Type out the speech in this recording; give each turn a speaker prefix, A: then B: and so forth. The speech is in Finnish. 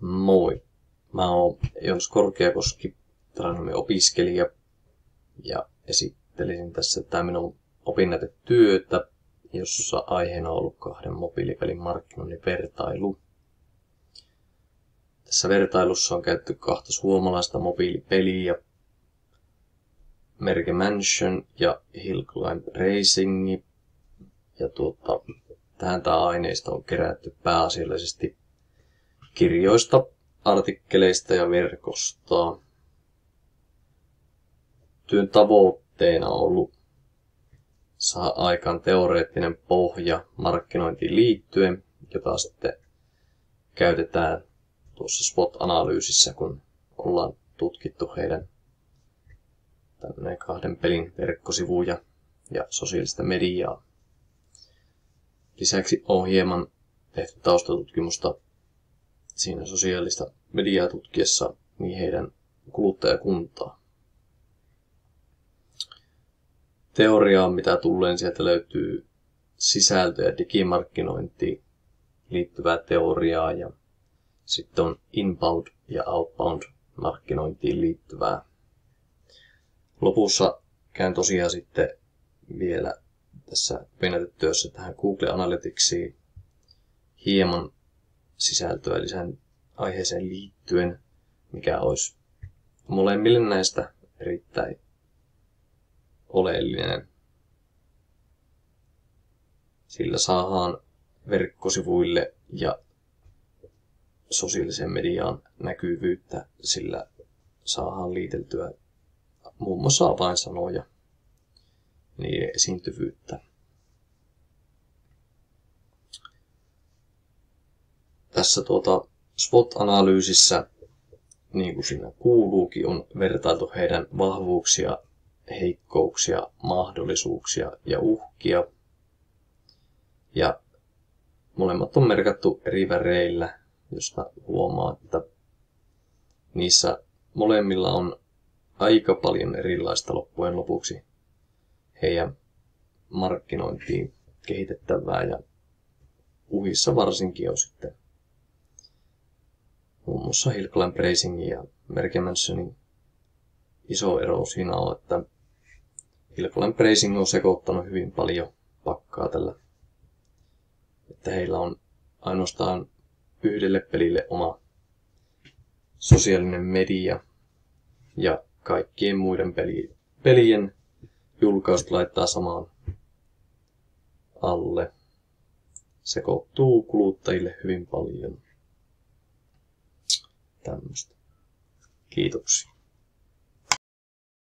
A: Moi, mä oon Jons Korkeakoski, tradenomin opiskelija ja esittelisin tässä tää minun opinnäytetyötä, jossa aiheena on ollut 2 mobiilipelin markkinoinnin vertailu. Tässä vertailussa on käytetty 2 suomalaista mobiilipeliä, Merge Mansion ja Hill Climb Racing. Ja tähän tää aineisto on kerätty pääasiallisesti kirjoista, artikkeleista ja verkosta. Työn tavoitteena on ollut saada aikaan teoreettinen pohja markkinointiin liittyen, jota sitten käytetään tuossa SWOT-analyysissä, kun ollaan tutkittu heidän 2 pelin verkkosivuja ja sosiaalista mediaa. Lisäksi on hieman tehty taustatutkimusta siinä sosiaalista mediaa tutkiessa niin heidän kuluttajakuntaa. Teoriaan, mitä tulleen, sieltä löytyy sisältö- ja digimarkkinointiin liittyvää teoriaa ja sitten on inbound ja outbound markkinointiin liittyvää. Lopussa käyn tosiaan sitten vielä tässä opinnäytetyössä tähän Google Analyticsiin hieman sisältöä lisään aiheeseen liittyen, mikä olisi molemmille näistä erittäin oleellinen. Sillä saadaan verkkosivuille ja sosiaaliseen mediaan näkyvyyttä, sillä saadaan liiteltyä muun muassa avainsanoja ja niiden esiintyvyyttä. Tässä SWOT-analyysissä, niin kuin siinä kuuluukin, on vertailtu heidän vahvuuksia, heikkouksia, mahdollisuuksia ja uhkia. Ja molemmat on merkattu eri väreillä, josta huomaa, että niissä molemmilla on aika paljon erilaista loppujen lopuksi heidän markkinointiin kehitettävää, ja uhissa varsinkin on sitten muun muassa Hill Climb Racingin ja Merge Mansionin iso ero siinä on, että Hill Climb Racing on sekoittanut hyvin paljon pakkaa tällä, että heillä on ainoastaan yhdelle pelille oma sosiaalinen media ja kaikkien muiden pelien julkaisut laittaa samaan alle. Sekoittuu kuluttajille hyvin paljon. Tämmöistä. Kiitoksia.